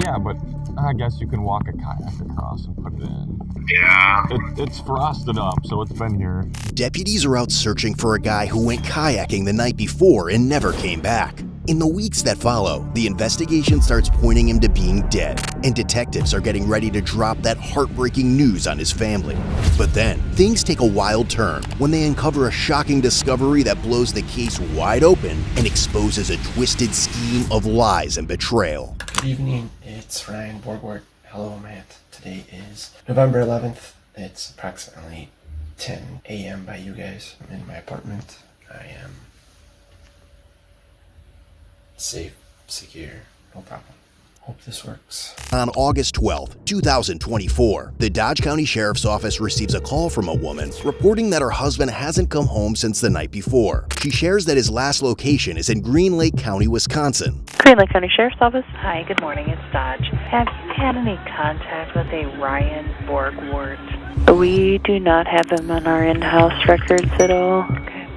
Yeah, but I guess you can walk a kayak across and put it in. Yeah. It's frosted up, so it's been here. Deputies are out searching for a guy who went kayaking the night before and never came back. In the weeks that follow, the investigation starts pointing him to being dead, and detectives are getting ready to drop that heartbreaking news on his family. But then, things take a wild turn when they uncover a shocking discovery that blows the case wide open and exposes a twisted scheme of lies and betrayal. Good evening, it's Ryan Borgward. Hello, Matt. Today is November 11th. It's approximately 10 a.m. by you guys. I'm in my apartment. I am safe, secure, no problem. Hope this works. On August 12, 2024, the Dodge County Sheriff's Office receives a call from a woman reporting that her husband hasn't come home since the night before. She shares that his last location is in Green Lake County, Wisconsin. Green Lake County Sheriff's Office. Hi, good morning. It's Dodge. Have you had any contact with a Ryan Borgward? We do not have him on our in-house records at all. Okay.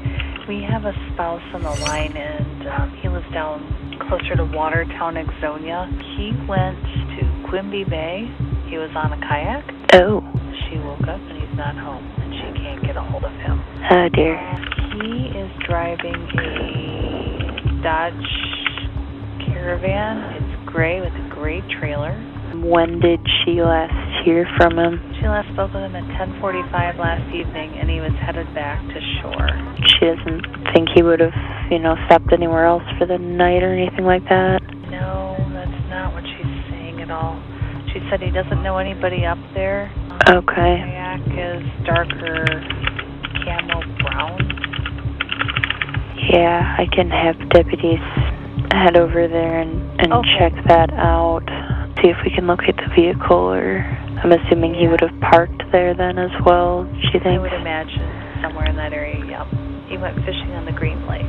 We have a spouse on the line, and he lives down closer to Watertown, Exonia. He went to Quimby Bay. He was on a kayak. Oh. She woke up and he's not home, and she can't get a hold of him. Oh, dear. He is driving a Dodge Caravan. It's gray with a gray trailer. When did she last hear from him? She last spoke with him at 10:45 last evening, and he was headed back to shore. She doesn't think he would have, stopped anywhere else for the night or anything like that? No, that's not what she's saying at all. She said he doesn't know anybody up there. Okay. The kayak is darker camel brown. Yeah, I can have deputies head over there and Okay. check that out. See if we can locate the vehicle, or I'm assuming he would have parked there then as well, she I thinks? would imagine somewhere in that area, yep. He went fishing on the Green Lake.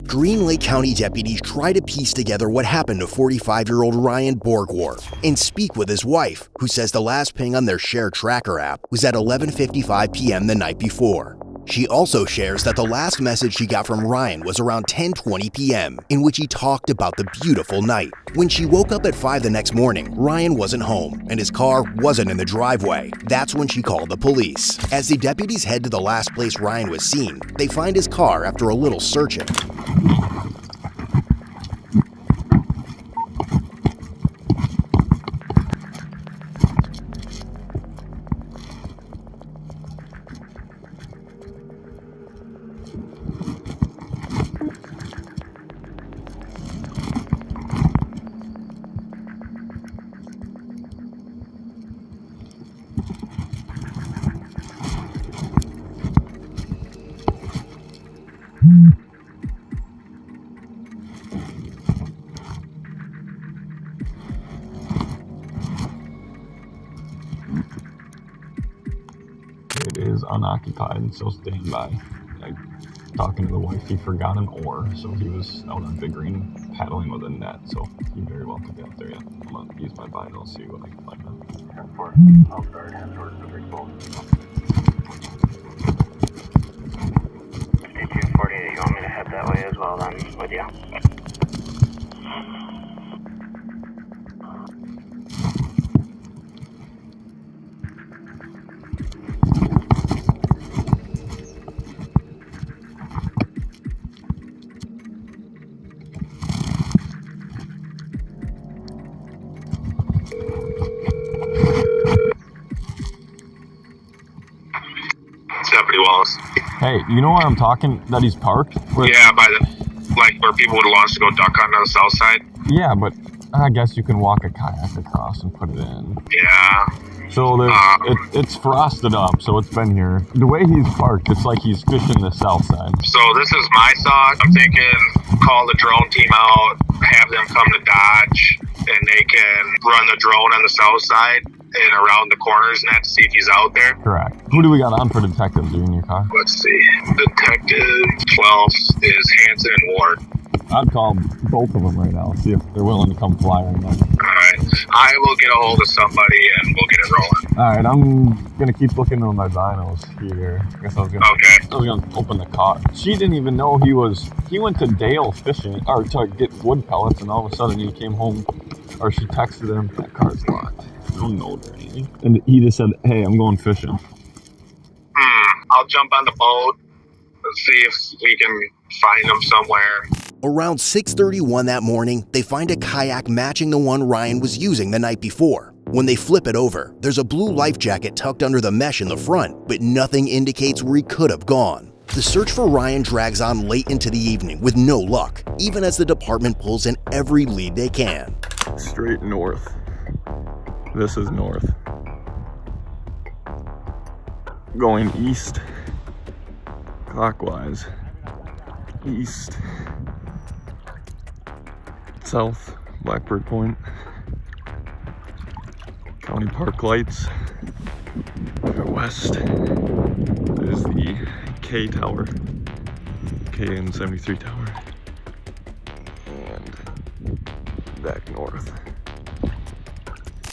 Green Lake County deputies try to piece together what happened to 45-year-old Ryan Borgward and speak with his wife, who says the last ping on their shared tracker app was at 11:55 p.m. the night before. She also shares that the last message she got from Ryan was around 10:20 p.m., in which he talked about the beautiful night. When she woke up at 5 the next morning, Ryan wasn't home, and his car wasn't in the driveway. That's when she called the police. As the deputies head to the last place Ryan was seen, they find his car after a little searching. It is unoccupied and still staying by. Talking to the wife, he forgot an oar, so he was out on Big Green paddling with a net, so he very well could be out there yet. I'm gonna use my vinyl, see what I can find out. 10-4. I'll start head towards the big boat. 5248, you want me to head that way as well then with you? Deputy Wallace. Hey, you know where I'm talking? That he's parked? Yeah, by the, where people would launch to go duck hunt on the south side. Yeah, but I guess you can walk a kayak across and put it in. Yeah. So it's frosted up, so it's been here. The way he's parked, it's like he's fishing the south side. So this is my thought. I'm thinking call the drone team out, have them come to Dodge, and they can run the drone on the south side and around the corners and that to see if he's out there. Correct. Who do we got on for detectives? Are you in your car? Let's see. Detective 12 is Hanson and Ward. I'd call both of them right now, see if they're willing to come fly right now. Alright. I will get a hold of somebody and we'll get it rolling. Alright, I'm gonna keep looking on my vinyls here. I guess I was gonna open the car. She didn't even know he went to Dale fishing, or to get wood pellets, and all of a sudden he came home or she texted him, that car's locked. No note or anything. And he just said, hey, I'm going fishing. I'll jump on the boat and see if we can find him somewhere. Around 6:31 that morning, they find a kayak matching the one Ryan was using the night before. When they flip it over, there's a blue life jacket tucked under the mesh in the front, but nothing indicates where he could have gone. The search for Ryan drags on late into the evening with no luck, even as the department pulls in every lead they can. Straight north. This is north. Going east, clockwise, east, south, Blackbird Point, County Park lights, west is the K Tower, KN 73 Tower, and back north.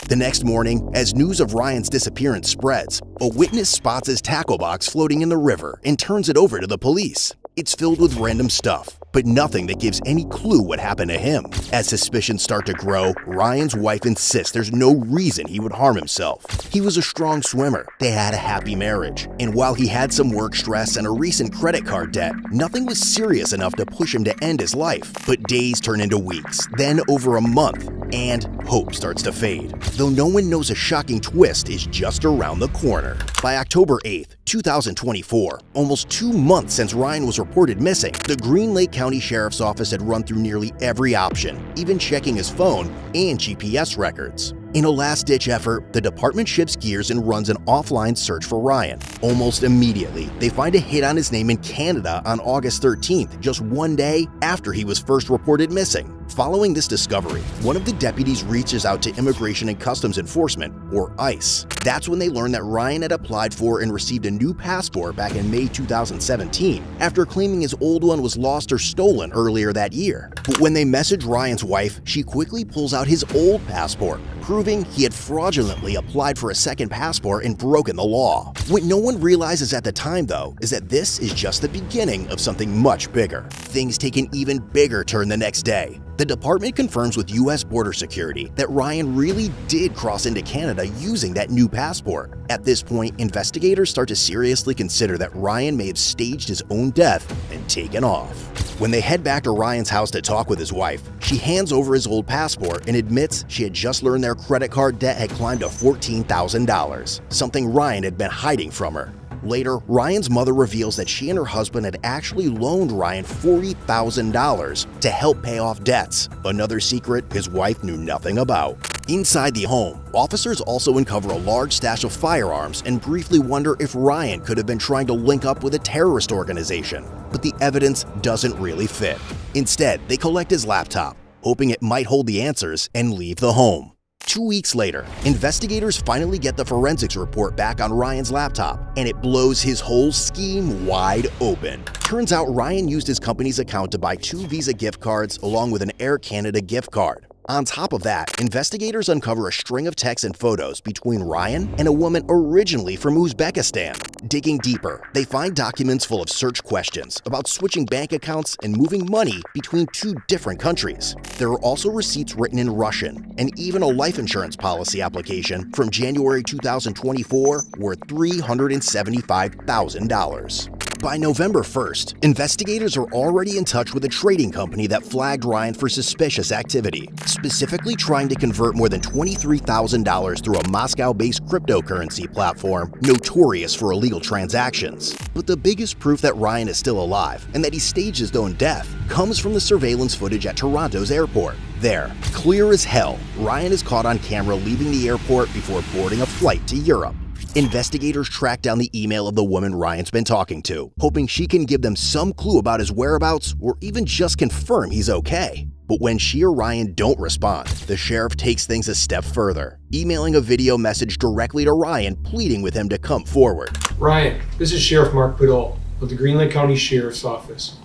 The next morning, as news of Ryan's disappearance spreads, a witness spots his tackle box floating in the river and turns it over to the police. It's filled with random stuff, but nothing that gives any clue what happened to him. As suspicions start to grow, Ryan's wife insists there's no reason he would harm himself. He was a strong swimmer, they had a happy marriage, and while he had some work stress and a recent credit card debt, nothing was serious enough to push him to end his life. But days turn into weeks, then over a month, and hope starts to fade. Though no one knows a shocking twist is just around the corner. By October 8th, 2024, almost 2 months since Ryan was reported missing, the Green Lake County Sheriff's Office had run through nearly every option, even checking his phone and GPS records. In a last-ditch effort, the department shifts gears and runs an offline search for Ryan. Almost immediately, they find a hit on his name in Canada on August 13th, just 1 day after he was first reported missing. Following this discovery, one of the deputies reaches out to Immigration and Customs Enforcement, or ICE. That's when they learn that Ryan had applied for and received a new passport back in May 2017, after claiming his old one was lost or stolen earlier that year. But when they message Ryan's wife, she quickly pulls out his old passport, proving he had fraudulently applied for a second passport and broken the law. What no one realizes at the time, though, is that this is just the beginning of something much bigger. Things take an even bigger turn the next day. The department confirms with U.S. Border Security that Ryan really did cross into Canada using that new passport. At this point, investigators start to seriously consider that Ryan may have staged his own death and taken off. When they head back to Ryan's house to talk with his wife, she hands over his old passport and admits she had just learned their credit card debt had climbed to $14,000, something Ryan had been hiding from her. Later, Ryan's mother reveals that she and her husband had actually loaned Ryan $40,000 to help pay off debts, another secret his wife knew nothing about. Inside the home, officers also uncover a large stash of firearms and briefly wonder if Ryan could have been trying to link up with a terrorist organization. But the evidence doesn't really fit. Instead, they collect his laptop, hoping it might hold the answers, and leave the home. 2 weeks later, investigators finally get the forensics report back on Ryan's laptop, and it blows his whole scheme wide open. Turns out Ryan used his company's account to buy 2 Visa gift cards along with an Air Canada gift card. On top of that, investigators uncover a string of texts and photos between Ryan and a woman originally from Uzbekistan. Digging deeper, they find documents full of search questions about switching bank accounts and moving money between 2 different countries. There are also receipts written in Russian, and even a life insurance policy application from January 2024 worth $375,000. By November 1st, investigators are already in touch with a trading company that flagged Ryan for suspicious activity, specifically trying to convert more than $23,000 through a Moscow-based cryptocurrency platform notorious for illegal transactions. But the biggest proof that Ryan is still alive and that he staged his own death comes from the surveillance footage at Toronto's airport. There, clear as hell, Ryan is caught on camera leaving the airport before boarding a flight to Europe. Investigators track down the email of the woman Ryan's been talking to, hoping she can give them some clue about his whereabouts or even just confirm he's okay. But when she or Ryan don't respond, the sheriff takes things a step further, emailing a video message directly to Ryan pleading with him to come forward. Ryan, this is Sheriff Mark Podol of the Green Lake County Sheriff's Office,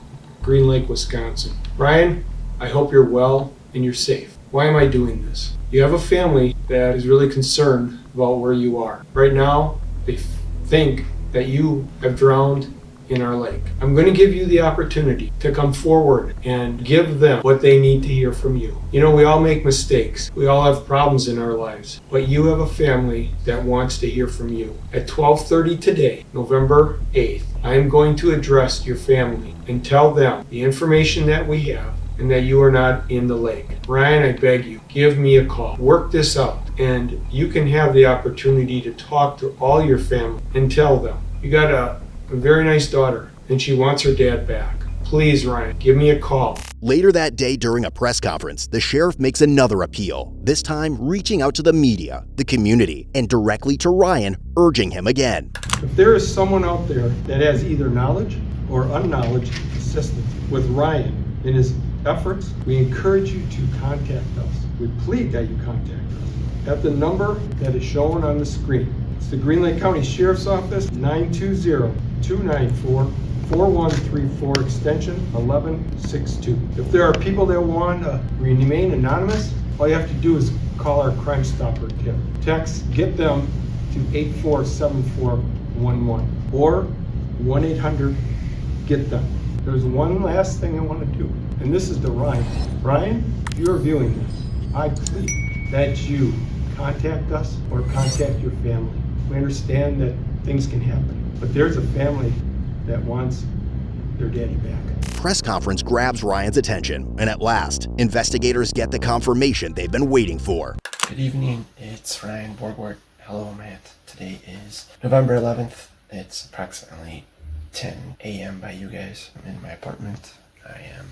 Green Lake, Wisconsin. Ryan, I hope you're well and you're safe. Why am I doing this? You have a family that is really concerned about where you are. Right now, they think that you have drowned in our lake. I'm going to give you the opportunity to come forward and give them what they need to hear from you. You know, we all make mistakes. We all have problems in our lives. But you have a family that wants to hear from you. At 12:30 today, November 8th, I am going to address your family and tell them the information that we have and that you are not in the lake. Ryan, I beg you, give me a call. Work this out, and you can have the opportunity to talk to all your family and tell them. You got a very nice daughter, and she wants her dad back. Please, Ryan, give me a call. Later that day during a press conference, the sheriff makes another appeal, this time reaching out to the media, the community, and directly to Ryan, urging him again. If there is someone out there that has either knowledge or unknowledge assistance with Ryan in his efforts, we encourage you to contact us. We plead that you contact us at the number that is shown on the screen. It's the Green Lake County Sheriff's Office, 920-294-4134, extension 1162. If there are people that want to remain anonymous, all you have to do is call our Crime Stopper tip. Text "get them" to 847411 or 1-800-GET-THEM. There's one last thing I want to do, and this is to Ryan. Ryan, if you're viewing this, I plead that you contact us or contact your family. We understand that things can happen, but there's a family that wants their daddy back. Press conference grabs Ryan's attention, and at last, investigators get the confirmation they've been waiting for. Good evening, it's Ryan Borgward. Hello, Matt. Today is November 11th. It's approximately 10 a.m. by you guys. I'm in my apartment. I am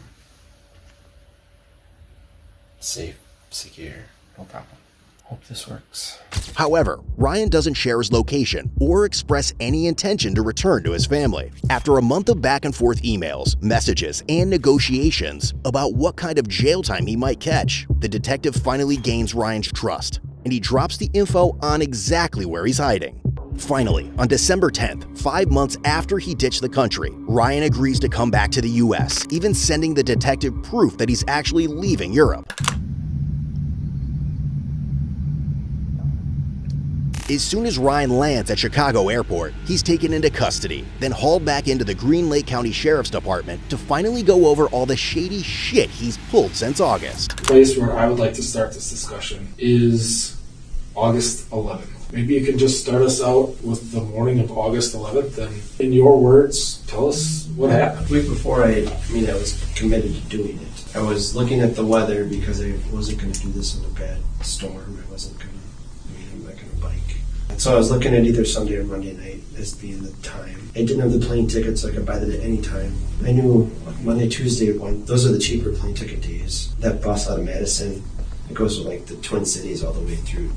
safe, secure, no problem. Hope this works. However, Ryan doesn't share his location or express any intention to return to his family. After a month of back and forth emails, messages, and negotiations about what kind of jail time he might catch, the detective finally gains Ryan's trust, and he drops the info on exactly where he's hiding. Finally, on December 10th, 5 months after he ditched the country, Ryan agrees to come back to the US, even sending the detective proof that he's actually leaving Europe. As soon as Ryan lands at Chicago Airport, he's taken into custody, then hauled back into the Green Lake County Sheriff's Department to finally go over all the shady shit he's pulled since August. The place where I would like to start this discussion is August 11th. Maybe you could just start us out with the morning of August 11th, and in your words, tell us what happened. The week before I was committed to doing it. I was looking at the weather because I wasn't going to do this in a bad storm. I'm not going to bike. And so I was looking at either Sunday or Monday night as being the time. I didn't have the plane ticket, so I could buy that at any time. I knew Monday, Tuesday, those are the cheaper plane ticket days. That bus out of Madison, it goes to the Twin Cities all the way through.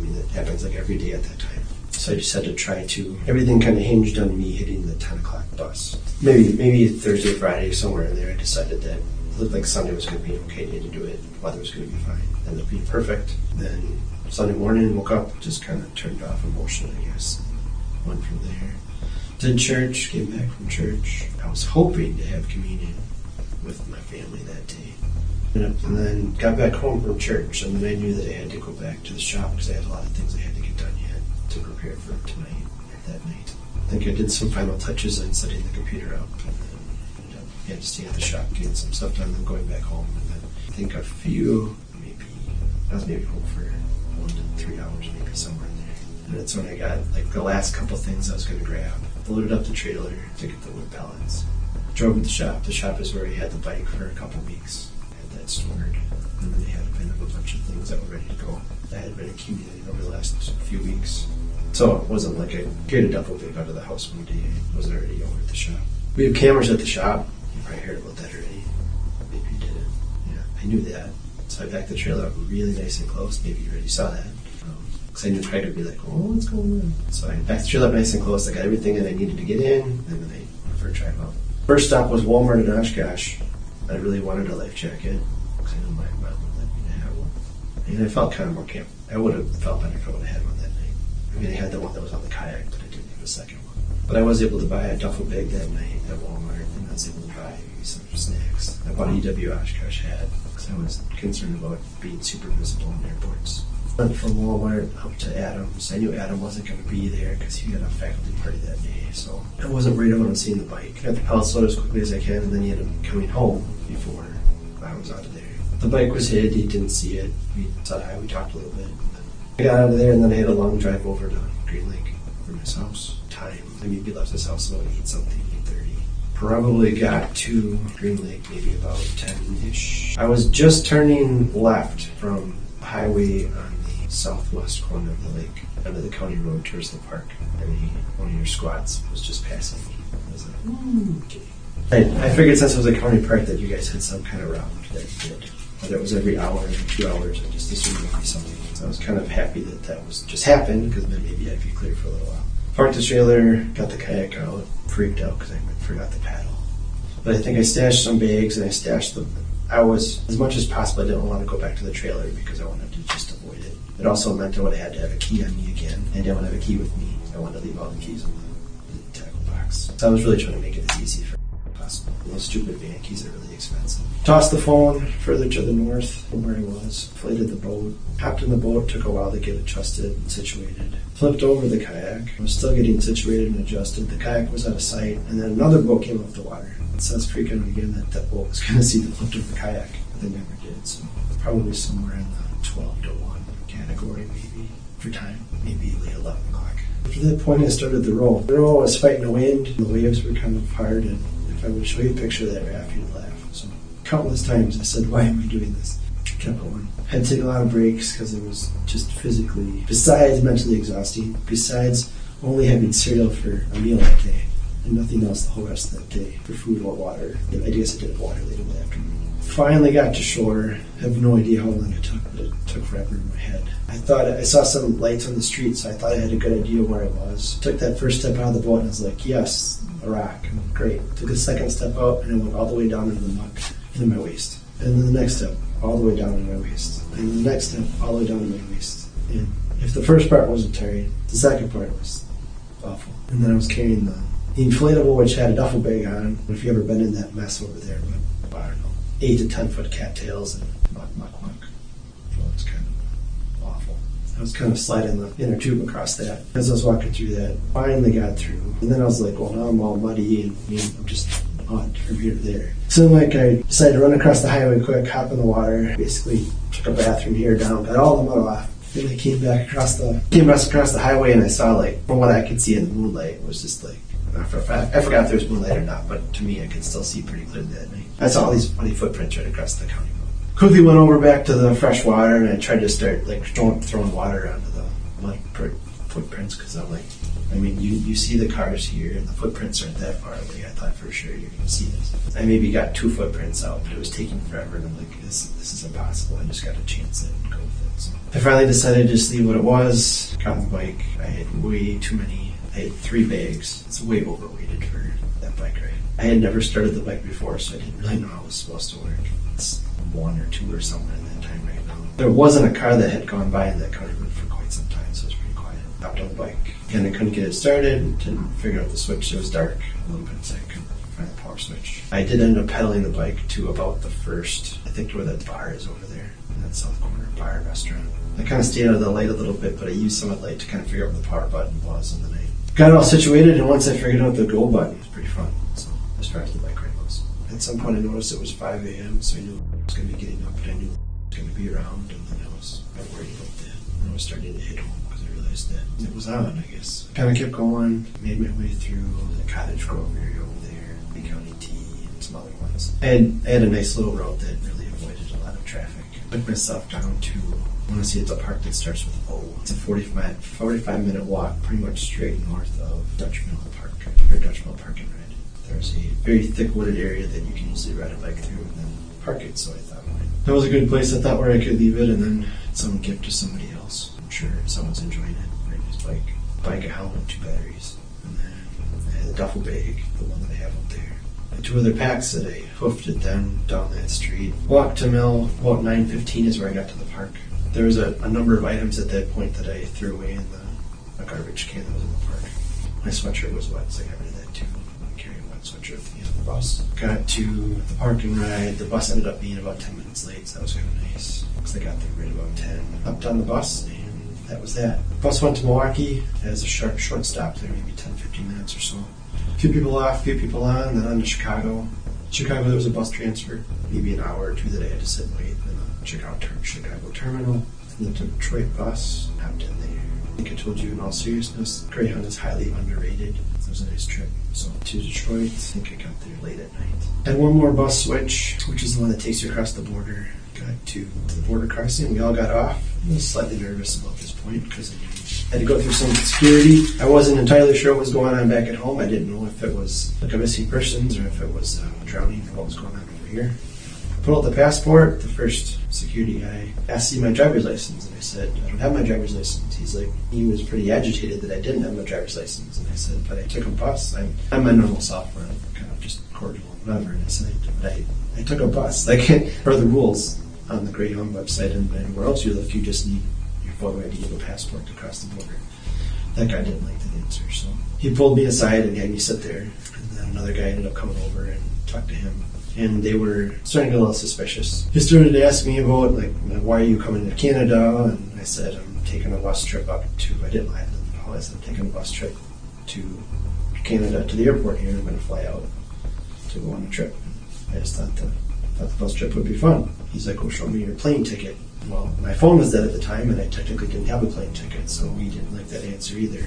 It happens every day at that time. So I just had to try to, everything kind of hinged on me hitting the 10 o'clock bus. Maybe Thursday, Friday, somewhere in there, I decided that it looked like Sunday was going to be an okay day to do it. Weather was going to be fine. Ended up being perfect. Then Sunday morning, woke up, just kind of turned off emotionally, I guess. Went from there. Did church, came back from church. I was hoping to have communion with my family that day. And then got back home from church, and then I knew that I had to go back to the shop because I had a lot of things I had to get done yet to prepare for tonight or that night. I think I did some final touches on setting the computer up, and then ended up had to stay at the shop getting some stuff done, then going back home. And then I think I was maybe home for 1 to 3 hours, maybe somewhere in there. And that's when I got the last couple things I was going to grab. Loaded up the trailer to get the wood pallets. Drove to the shop. The shop is where I had the bike for a couple weeks. That stored, and then they had a bunch of things that were ready to go that had been accumulating over the last few weeks. So it wasn't like I carried a duffel bag out of the house one day. I wasn't already over at the shop. We have cameras at the shop. You probably heard about that already. Maybe you didn't. Yeah, I knew that. So I backed the trailer up really nice and close. Maybe you already saw that. Because I knew Craig would be like, oh, what's going on? So I backed the trailer up nice and close. I got everything that I needed to get in, and then I went for a drive out. First stop was Walmart in Oshkosh. I really wanted a life jacket because I knew my mom would let me have one. And I felt kind of more camp. I would have felt better if I would have had one that night. I had the one that was on the kayak, but I didn't have a second one. But I was able to buy a duffel bag that night at Walmart, and I was able to buy maybe some snacks. I bought an EW Oshkosh hat because I was concerned about being super visible in airports. Went from Walmart up to Adams. I knew Adam wasn't going to be there because he had a faculty party that day, so I wasn't worried about him seeing the bike. Got the pellet load as quickly as I can, and then he ended up coming home before I was out of there. The bike was hid, he didn't see it. We said hi, we talked a little bit. And then I got out of there, and then I had a long drive over to Green Lake from his house. Time, I mean, he left his house about 8-something, 8:30. Probably got to Green Lake maybe about 10-ish. I was just turning left from the highway on the southwest corner of the lake, onto the county road towards the park, and one of your squads was just passing me. I was like, okay. I figured since it was a county park that you guys had some kind of route that you did. Whether it was every hour, every 2 hours, I just assumed it would be something. So I was kind of happy that was just happened, because then maybe I'd be clear for a little while. Parked the trailer, got the kayak out, freaked out because I forgot the paddle. But I think I stashed some bags, and I stashed them. I was, as much as possible, I didn't want to go back to the trailer because I wanted to just avoid it. It also meant I would have had to have a key on me again. I didn't want to have a key with me. I wanted to leave all the keys in the tackle box. So I was really trying to make it as easy for possible. Those stupid van keys are really expensive. Tossed the phone further to the north from where I was, inflated the boat, hopped in the boat, took a while to get adjusted and situated. Flipped over the kayak. I was still getting situated and adjusted. The kayak was out of sight, and then another boat came off the water. So I was freaking out again that boat was going to see the flipped over kayak, but they never did. So probably somewhere in the 12 to 1 category, maybe for time, maybe late 11 o'clock. After that point, I started the roll. The roll was fighting the wind, and the waves were kind of hard, and if I would show you a picture of that raft, you'd laugh. So countless times I said, why am I doing this? Kept going. Had to take a lot of breaks because it was just physically, besides mentally exhausting, besides only having cereal for a meal that day and nothing else the whole rest of that day for food or water. I guess I did have water later in the afternoon. Finally got to shore. I have no idea how long it took, but it took forever in my head. I thought I saw some lights on the street, so I thought I had a good idea where I was. Took that first step out of the boat and I was like, yes, a rock. And great. Took a second step out and I went all the way down into the muck in my waist. And then the next step, all the way down to my waist. And the next step, all the way down to my waist. And if the first part wasn't tiring, the second part was awful. And then I was carrying the inflatable, which had a duffel bag on. If you've ever been in that mess over there, but I don't know, 8 to 10 foot cattails and muck. So it's kind of awful. I was kind of sliding the inner tube across that as I was walking through that. Finally got through. And then I was like, well, now I'm all muddy and I'm just on from here to there. So like I decided to run across the highway quick, hop in the water, basically took a bath from here down, got all the mud off. Then I came back across the highway and I saw, like, from what I could see in the moonlight, it was just like, I forgot if there was moonlight or not, but to me I could still see pretty clearly that night. I saw all these funny footprints right across the county road. Quickly went over back to the fresh water and I tried to start like throwing water onto the mud footprints because I'm like, I mean, you see the cars here and the footprints aren't that far away. I thought for sure you're going to see this. I maybe got 2 footprints out, but it was taking forever and I'm like, this is impossible. I just got to chance it and go with it. So I finally decided to just leave what it was. Got on the bike. I had way too many. I had 3 bags. It's way overweighted for that bike ride. I had never started the bike before, so I didn't really know how it was supposed to work. It's 1 or 2 or somewhere in that time right now. There wasn't a car that had gone by in that county road for quite some time, so it was pretty quiet. Hopped on the bike. And I couldn't get it started, didn't figure out the switch. It was dark a little bit, so I couldn't find the power switch. I did end up pedaling the bike to about the first, I think where that bar is over there, in that south corner bar restaurant. I kind of stayed out of the light a little bit, but I used some of the light to kind of figure out where the power button was, and then I got it all situated, and once I figured out the go button, it was pretty fun. So as far as the bike ride goes. At some point I noticed it was 5 a.m., so I knew I was going to be getting up, but I knew I was going to be around, and then I was not worried about that. And I was starting to hit home because I realized that it was on, I guess. Kind of kept going, made my way through the Cottage Grove area over there, the County T, and some other ones. I had a nice little route that really avoided a lot of traffic. Took myself down to, I want to see, it's a park that starts with O. It's a 45-minute walk, pretty much straight north of Dutch Mill Park, or Dutch Mill Park and Ride. There's a very thick wooded area that you can usually ride a bike through and then park it, so I thought, that was a good place. I thought where I could leave it and then someone give it to somebody else. I'm sure someone's enjoying it, riding his bike, a helmet, 2 batteries, and then I had a duffel bag, the one that I have up there. 2 other packs that I hoofed it down that street. Walked to Mill, about 9:15 is where I got to the park. There was a number of items at that point that I threw away in a garbage can that was in the park. My sweatshirt was wet, so I got rid of that too. I'm carrying a wet sweatshirt at the end. bus. Got to the parking ride. The bus ended up being about 10 minutes late, so that was kind of nice. Because I got there right about 10. Hopped on the bus, and that was that. Bus went to Milwaukee. It has a short stop there, maybe 10-15 minutes or so. A few people off, a few people on, then on to Chicago. Chicago, there was a bus transfer, maybe an hour or two that I had to sit and wait in the Chicago terminal. And then the Detroit bus, hopped in there. I think I told you in all seriousness, Greyhound is highly underrated. It was a nice trip. So to Detroit, I think I got there late at night. Had one more bus switch, which is the one that takes you across the border. Got to the border crossing. We all got off. I was slightly nervous about this point because I had to go through some security. I wasn't entirely sure what was going on back at home. I didn't know if it was like a missing persons or if it was drowning or what was going on over here. I pulled out the passport. The first security guy asked to see my driver's license, and I said, I don't have my driver's license. He's like, he was pretty agitated that I didn't have my driver's license, and I said, but I took a bus. I'm my normal self, where I'm kind of just cordial and whatever, and I said, but I took a bus. Like, per the rules on the Greyhound website and anywhere else, you just need your photo ID of a passport to cross the border. That guy didn't like that answer, so he pulled me aside and had me sit there, and then another guy ended up coming over and talked to him. And they were starting to get a little suspicious. He started to ask me about, like, why are you coming to Canada? And I said, I'm taking a bus trip up to, I didn't lie to them at all. I said, I'm taking a bus trip to Canada, to the airport here, and I'm going to fly out to go on a trip. I just thought the bus trip would be fun. He's like, well, show me your plane ticket. Well, my phone was dead at the time, and I technically didn't have a plane ticket, so we didn't like that answer either.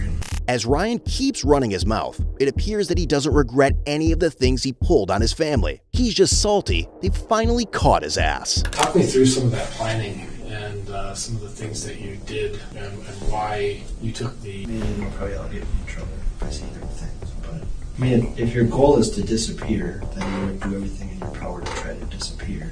As Ryan keeps running his mouth, it appears that he doesn't regret any of the things he pulled on his family. He's just salty they've finally caught his ass. Talk me through some of that planning and some of the things that you did and why you took the... I'll probably all get in trouble if I say everything. But I mean, if your goal is to disappear, then you would do everything in your power to try to disappear.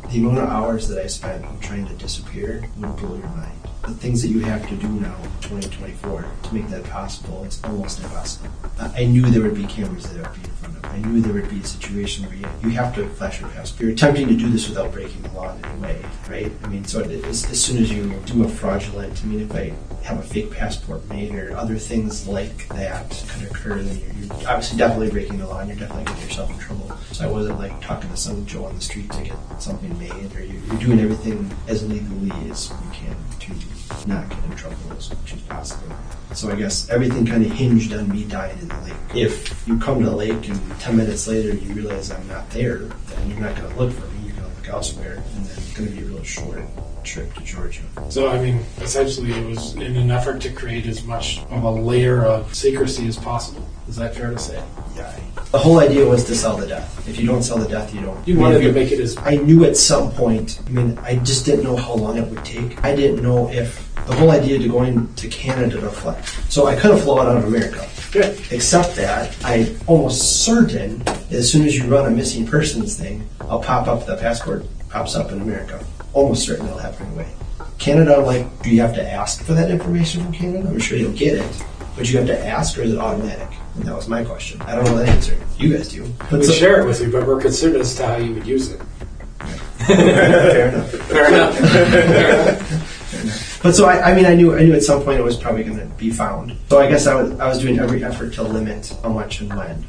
The amount of hours that I spent trying to disappear would blow your mind. The things that you have to do now in 2024 to make that possible, it's almost impossible. I knew there would be cameras that would be in front of me. I knew there would be a situation where you have to flash your passport. You're attempting to do this without breaking the law in any way, right? I mean, so as soon as you do a fraudulent, I mean, if I have a fake passport made or other things like that could occur, then you're obviously definitely breaking the law and you're definitely getting yourself in trouble. So I wasn't like talking to some Joe on the street to get something made, or you're doing everything as legally as you can to not get in trouble as much as possible. So I guess everything kind of hinged on me dying in the lake. If you come to the lake and 10 minutes later you realize I'm not there, then you're not going to look for me, you're going to look elsewhere, and then it's going to be a real short trip to Georgia. So, I mean, essentially it was in an effort to create as much of a layer of secrecy as possible. Is that fair to say? Yeah. The whole idea was to sell the death. If you don't sell the death, you don't. You wanted to make it as... I knew at some point, I mean, I just didn't know how long it would take. I didn't know if the whole idea to going to Canada to fly. So I could have flown out of America. Good. Except that I'm almost certain as soon as you run a missing persons thing, I'll pop up, the passport pops up in America. Almost certain it'll happen right away. Canada, like, do you have to ask for that information from Canada? I'm sure you'll get it, but you have to ask, or is it automatic? And that was my question. I don't know the answer. You guys do. But we share it with you, but we're concerned as to how you would use it. Fair enough. Fair enough. Fair enough. But so I mean, I knew at some point it was probably going to be found. So I guess I was doing every effort to limit how much and when.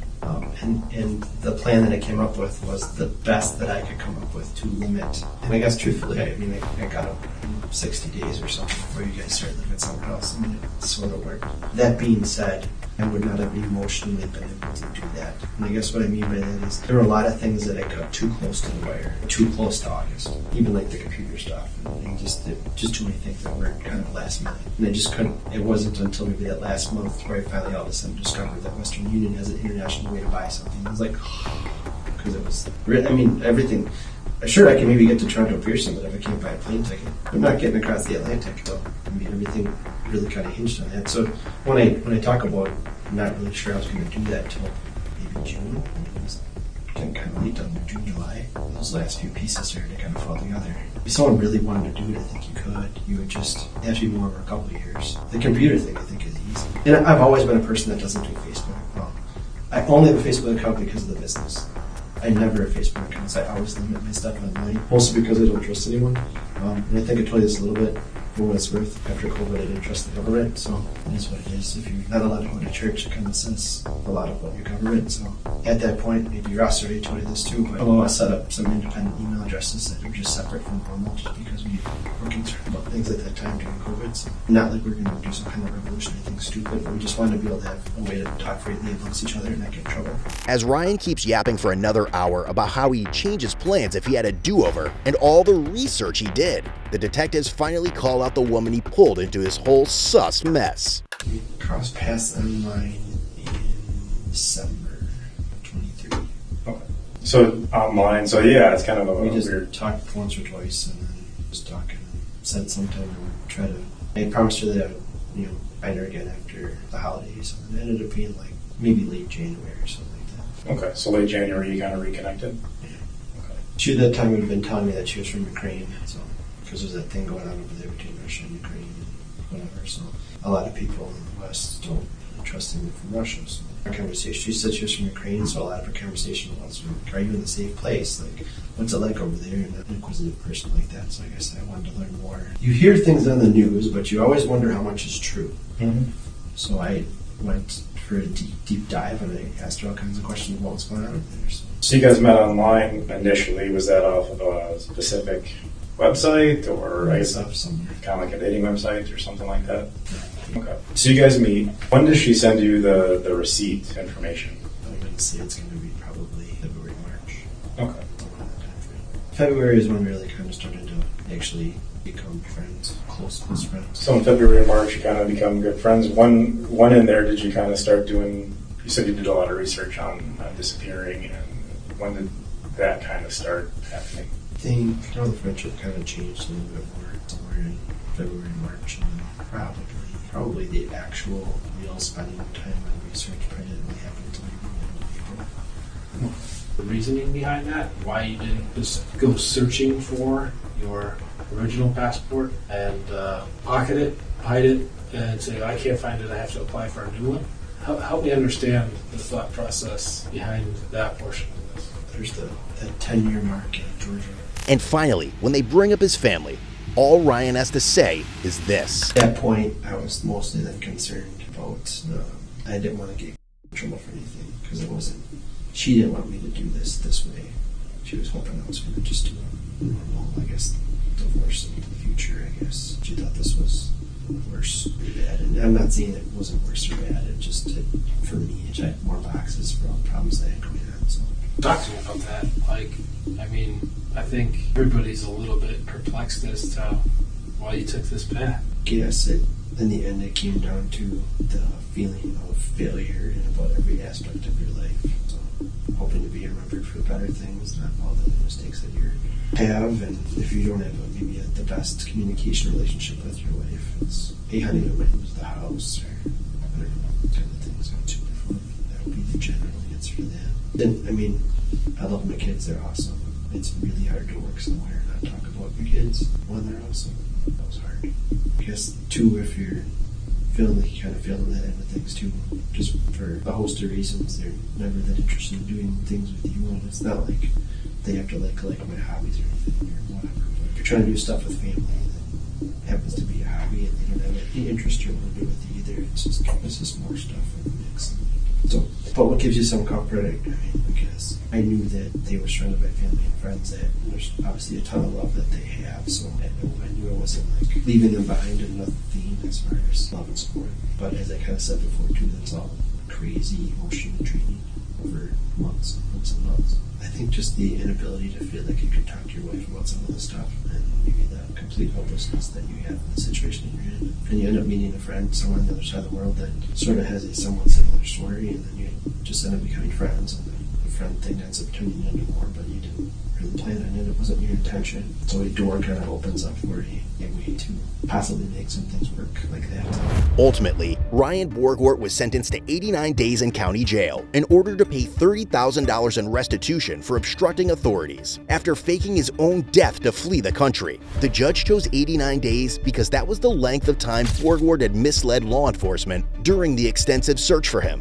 And the plan that I came up with was the best that I could come up with to limit. And I guess truthfully, I mean, I got up 60 days or something before you guys started looking at somewhere else. I mean, it sort of worked. That being said, I would not have emotionally been able to do that. And I guess what I mean by that is there were a lot of things that I cut too close to the wire, too close to August, even like the computer stuff, and just too many things that were kind of last minute. And I just couldn't, it wasn't until maybe that last month where I finally all of a sudden discovered that Western Union has an international way to buy something. I was like, because it was, I mean, everything. Sure, I can maybe get to Toronto Pearson, but if I can't buy a plane ticket, I'm not getting across the Atlantic. So, I mean, everything really kind of hinged on that. So when I talk about, I'm not really sure I was going to do that till maybe June. It was getting kind of late on June, July. Those last few pieces started to kind of fall together. If someone really wanted to do it, I think you could. You would just have to be more over a couple of years. The computer thing, I think, is easy. And I've always been a person that doesn't do Facebook. Well, I only have a Facebook account because of the business. I never have Facebook accounts. I always limit my stuff online, mostly because I don't trust anyone. And I think I told you this a little bit. for what it's worth, after COVID, I didn't trust the government, so it is what it is. If you're not allowed to go to church, it kind of says a lot about your government. So at that point, maybe Ross already told you this too, but I set up some independent email addresses that are just separate from normal, just because we were concerned about things at that time during COVID. So not like we're going to do some kind of revolutionary thing stupid, but we just wanted to be able to have a way to talk freely amongst each other and not get in trouble. As Ryan keeps yapping for another hour about how he'd change his plans if he had a do-over and all the research he did, the detectives finally call out the woman he pulled into his whole sus mess. We crossed paths online in December 23. Okay. So online, so yeah, it's kind of a we just weird. Talked once or twice and then just talking and said sometime we would try to. I promised her that I would, find her again after the holidays, and it ended up being like maybe late January or something like that. Okay, so late January you kind of reconnected? Yeah. Okay. She at that time would have been telling me that she was from Ukraine, so because there's that thing going on over there between Russia and Ukraine and whatever, so a lot of people in the West don't trust anyone from Russia, so our conversation, she said she was from Ukraine, so a lot of her conversation was, are you in the safe place? Like, what's it like over there? And I'm an inquisitive person like that, so I guess I wanted to learn more. You hear things on the news, but you always wonder how much is true. Mm-hmm. So I went for a deep dive, and I asked her all kinds of questions about what's going on over there. So you guys met online initially. Was that off of a specific website, or I guess somewhere, kind of like a dating website or something like that? Okay. So you guys meet. When does she send you the receipt information? I'm going to say it's going to be probably February, March. Okay. February is when we really kind of started to actually become friends, close friends. So in February and March, you kind of become good friends. When in there did you kind of start doing? You said you did a lot of research on disappearing, and when did that kind of start happening? I think the friendship kind of changed a little bit more somewhere in February, March, and then probably the actual real spending of time on research probably didn't really happen until maybe the end of April. The reasoning behind that, why you didn't just go searching for your original passport and pocket it, hide it, and say, I can't find it, I have to apply for a new one? Help me understand the thought process behind that portion of this. There's that 10-year mark in Georgia. And finally, when they bring up his family, all Ryan has to say is this. At that point, I was mostly then concerned about, I didn't want to get in trouble for anything, because it wasn't, she didn't want me to do this way. She was hoping I was going to just do a normal, I guess, divorce in the future, I guess. She thought this was worse or bad, and I'm not saying it wasn't worse or bad, for me, it checked more boxes for all the problems that I had going on, so. Talk to me about that. I think everybody's a little bit perplexed as to why you took this path. Yes, in the end, it came down to the feeling of failure in about every aspect of your life. So, hoping to be remembered for better things, not all the mistakes that you have. And if you don't have maybe the best communication relationship with your wife, it's, hey, honey, I might lose the house, or I don't know, kind of things on super fun. That would be the general answer to that. Then, I love my kids; they're awesome. It's really hard to work somewhere and not talk about your kids when they're awesome. That was hard. I guess, too, if you're feeling like you kind of feel on that end of things, too, just for a host of reasons, they're never that interested in doing things with you, and it's not like they have to like my hobbies or anything or whatever. But if you're trying to do stuff with family that happens to be a hobby and they don't have any interest or want to do with you either, it's just more stuff in the mix. So, but what gives you some comfort, I guess, I knew that they were surrounded by family and friends, that there's obviously a ton of love that they have, so I knew I wasn't like leaving them behind in nothing as far as love and support. But as I kind of said before too, that's all crazy emotional training over months and months and months. I think just the inability to feel like you can talk to your wife about some of this stuff, and maybe the complete hopelessness that you have in the situation you're in. And you end up meeting a friend somewhere on the other side of the world that sort of has a somewhat similar story, and then you just end up becoming friends, and then the friend thing ends up turning into more, but you didn't really plan on it. It wasn't your intention. So a door kind of opens up for a way to possibly make some things work like that. Ultimately, Ryan Borgwart was sentenced to 89 days in county jail in order to pay $30,000 in restitution for obstructing authorities after faking his own death to flee the country. The judge chose 89 days because that was the length of time Borgwart had misled law enforcement during the extensive search for him.